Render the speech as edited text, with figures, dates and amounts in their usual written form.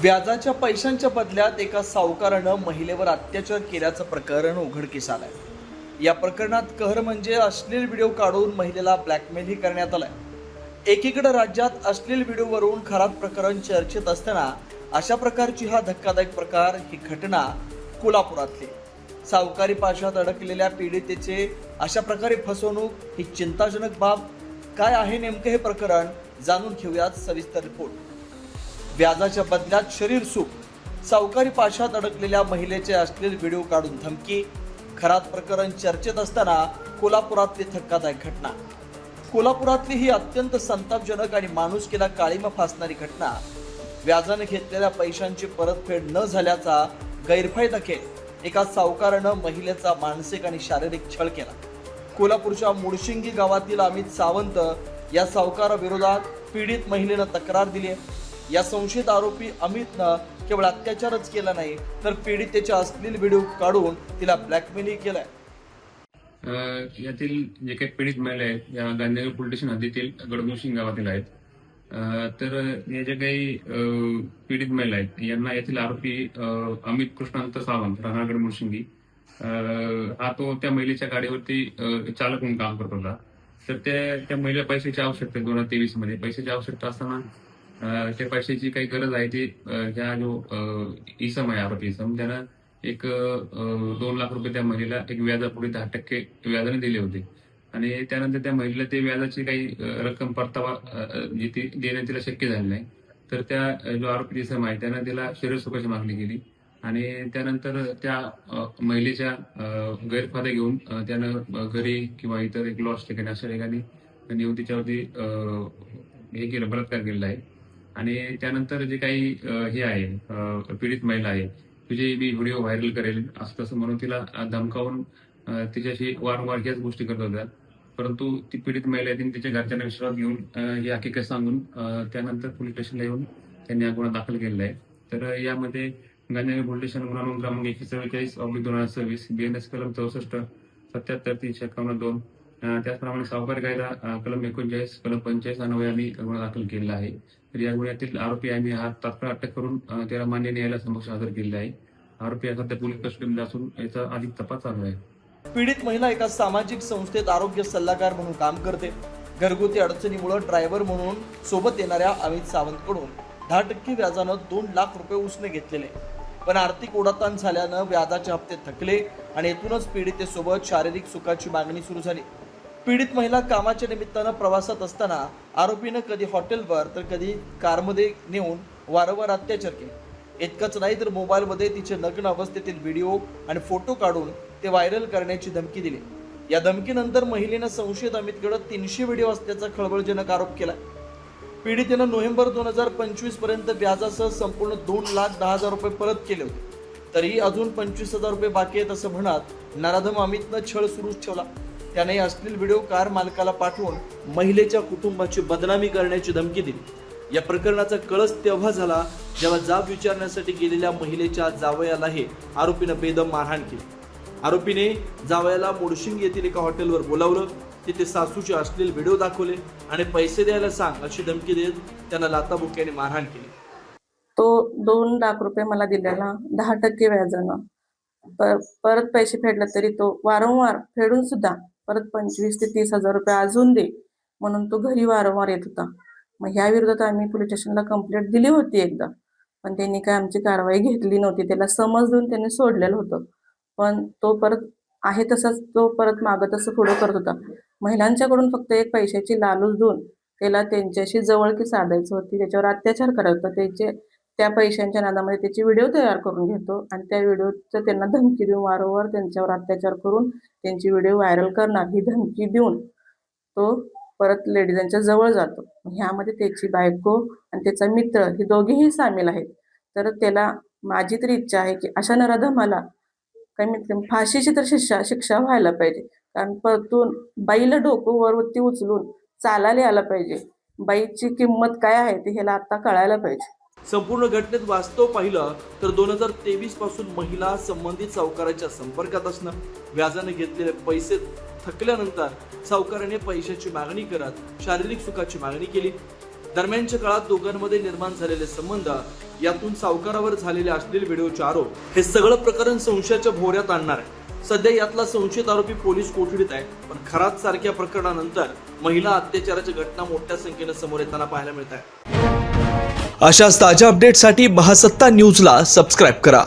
व्याजाच्या पैशांच्या बदल्यात एका सावकारानं महिलेवर अत्याचार केल्याचं प्रकरण उघडकीस आलंय। या प्रकरणात कहर म्हणजे अश्लील व्हिडिओ काढून महिलेला ब्लॅकमेलही करण्यात आलाय। एकीकडे राज्यात अश्लील व्हिडिओवरून खराब प्रकरण चर्चेत असताना अशा प्रकारची हा धक्कादायक प्रकार ही घटना कोल्हापुरातली सावकारी पाशात अडकलेल्या पीडितेचे अशा प्रकारे फसवणूक ही चिंताजनक बाब। काय आहे नेमकं हे प्रकरण जाणून घेऊयात सविस्तर रिपोर्ट। व्याजाच्या बदल्यात शरीर सुख, सावकारी पाशात अडकलेल्या महिलेचे अश्लील व्हिडिओ काढून धमकी, खराब प्रकरण चर्चेत असताना कोल्हापुरातली धक्कादायक घटना। कोल्हापुरातली ही अत्यंत संतापजनक आणि माणुसकीला काळीमा फासणारी घटना। व्याजाने घेतलेल्या पैशांची परतफेड न झाल्याचा गैरफायदा घेत एका सावकारानं महिलेचा मानसिक आणि शारीरिक छळ केला। कोल्हापूरच्या मुळशिंगी गावातील अमित सावंत या सावकाराविरोधात पीडित महिलेनं तक्रार दिली आहे। या संशयित आरोपी अमितनं केवळ अत्याचारच केला नाही तर पीडितेचे अश्लील व्हिडिओ काढून तिला ब्लॅकमेलही केलाय। यातील जे काही पीडित महिला आहेत या गांधीनगर पोलीस स्टेशन हद्दीतील गडमुशिंग गावातील आहेत। तर या ज्या काही पीडित महिला आहेत यांना यातील आरोपी अमित कृष्णांत सावंत राहणार गडमुशिंगी हा तो त्या महिलेच्या गाडीवरती चालक म्हणून काम करत होता। तर त्या महिला पैशाची आवश्यकता 2023 मध्ये पैशाची आवश्यकता असताना त्या पैशाची काही गरज आहे ती ह्या जो इसम आहे आरोपी इसम त्यानं एक 2 लाख रुपये त्या महिलेला एक व्याजापुढे 10% व्याजाने दिले होते आणि त्यानंतर त्या महिलेला ते व्याजाची काही रक्कम परतावा देणं तिला शक्य झालं नाही। तर त्या जो आरोपी इसम आहे त्यानं तिला शरीर सुखाची मागणी केली आणि त्यानंतर त्या महिलेच्या गैरफायदा घेऊन त्यानं घरी किंवा इतर एक लॉज ठिकाणी अशा ठिकाणी नेऊन तिच्यावरती हे केलं, बलात्कार केलेला आहे। आणि त्यानंतर जे काही हे आहे पीडित महिला आहे तुझे मी व्हिडिओ व्हायरल करेल असं तसं म्हणून तिला धमकावून तिच्याशी वारंवार ह्याच गोष्टी करत होत्या। परंतु ती पीडित महिला तिने तिच्या घरच्यांना विश्वास घेऊन ही हकीकत सांगून त्यानंतर पोलीस स्टेशनला येऊन त्यांनी हा गुन्हा दाखल केलेला आहे। तर यामध्ये गांधीनगर पोलीस स्टेशन गुन्हा नोंद क्रमांक 144/2026 BNS कलम 64 77 351 2 त्याचप्रमाणे सावकारी कायदा कलम 39 कलम 45 अन्वये आम्ही गुन्हा दाखल केलेला आहे। तर या गुन्ह्यातील आरोपी आम्ही हा तात्काळ अटक करून त्याला मान्य न्यायालया समक्ष हजर केलेला आहे। आरोपी हा सध्या पोलीस कस्टडीमध्ये असून याचा अधिक तपास चालू आहे। पीडित महिला एका सामाजिक संस्थेत आरोग्य सल्लागार म्हणून काम करते। घरगुती अडचणीमुळे ड्रायव्हर म्हणून सोबत येणाऱ्या अमित सावंतकडून 10% व्याजानं 2 लाख रुपये उसने घेतलेले, पण आर्थिक ओढाताण झाल्यानं व्याजाचे हप्ते थकले आणि येथूनच पीडितेसोबत शारीरिक सुखाची मागणी सुरू झाली। पीडित महिला कामाच्या निमित्तानं प्रवासात असताना आरोपीनं कधी हॉटेलवर तर कधी कारमध्ये नेऊन वारंवार अत्याचार केले। इतकंच नाही तर मोबाईलमध्ये तिचे नग्न अवस्थेतील व्हिडिओ आणि फोटो काढून ते व्हायरल करण्याची धमकी दिली। या धमकीनंतर महिलेनं संशयित अमितकडे 300 व्हिडिओ असल्याचा खळबळजनक आरोप केला। पीडितेनं नोव्हेंबर 2025 पर्यंत व्याजासह संपूर्ण 2,10,000 रुपये परत केले होते, तरीही अजून 25,000 रुपये बाकी आहेत असं म्हणत नराधम अमितनं छळ सुरूच ठेवला। त्याने अश्लील व्हिडिओ कार मालकाला पाठवून महिलेच्या कुटुंबाची बदनामी करण्याची धमकी दिली। या प्रकरणाचा कळस तेव्हा झाला जेव्हा जाब विचारण्यासाठी गेलेल्या महिलेच्या जावयालाही आरोपीनं बेदम मारहाण केली। आरोपीने जावयाला मुळशिंग येथील एका हॉटेलवर बोलावलं, तिथे सासूचे अश्लील व्हिडिओ दाखवले आणि पैसे द्यायला सांग अशी धमकी देत त्यांना लाथाबुक्क्याने मारहाण केली। तो 2 लाख रुपये मला दिलेला 10% व्याजानं परत पैसे फेडले तरी तो वारंवार फेडून सुद्धा परत 25,000 ते 30,000 रुपये अजून दे म्हणून तो घरी वारंवार येत होता। मग ह्या विरोधात आम्ही पोलीस स्टेशनला कंप्लेंट दिली होती एकदा, पण त्यांनी काय आमची कारवाई घेतली नव्हती। त्याला समज देऊन त्यांनी सोडलेलं होतं, पण तो परत आहे तसाच तो परत मागं तसं पुढं करत होता। महिलांच्याकडून फक्त एक पैशाची लालूच देऊन त्याला त्यांच्याशी जवळकी साधायची होती, त्याच्यावर अत्याचार करायचा होता। त्या पैशांच्या नादामध्ये त्याची व्हिडिओ तयार करून घेतो आणि त्या व्हिडिओचं त्यांना धमकी देऊन वारंवार त्यांच्यावर अत्याचार करून त्यांची व्हिडिओ व्हायरल करणार ही धमकी देऊन तो परत लेडीजांच्या जवळ जातो। ह्यामध्ये त्याची बायको आणि त्याचा मित्र हे दोघेही सामील आहेत। तर त्याला माझी तरी इच्छा आहे की अशा नराधमाला कमीत कमी फाशीची तर शिक्षा व्हायला पाहिजे, कारण परतून बाईला डोकं वरती उचलून चालायला आलं पाहिजे। बाईची किंमत काय आहे ते ह्याला आता कळायला पाहिजे। संपूर्ण घटनेत वास्तव पाहिलं तर 2023 पासून महिला संबंधित सावकाराच्या संपर्कात असणं, व्याजाने घेतलेले पैसे थकल्यानंतर सावकाराने पैशाची मागणी करत शारीरिक सुखाची मागणी केली। दरम्यानच्या काळात दोघांमध्ये निर्माण झालेले संबंध, यातून सावकारावर झालेले अश्लील व्हिडिओचे आरोप, हे सगळं प्रकरण संशयाच्या भोवऱ्यात आणणार आहे. सध्या यातला संशयित आरोपी पोलीस कोठडीत आहे, पण खरात सारख्या प्रकरणानंतर महिला अत्याचाराच्या घटना मोठ्या संख्येने समोर येताना पाहायला मिळत आहे. अशाच ताज्या अपडेटसाठी महासत्ता न्यूजला सबस्क्राईब करा.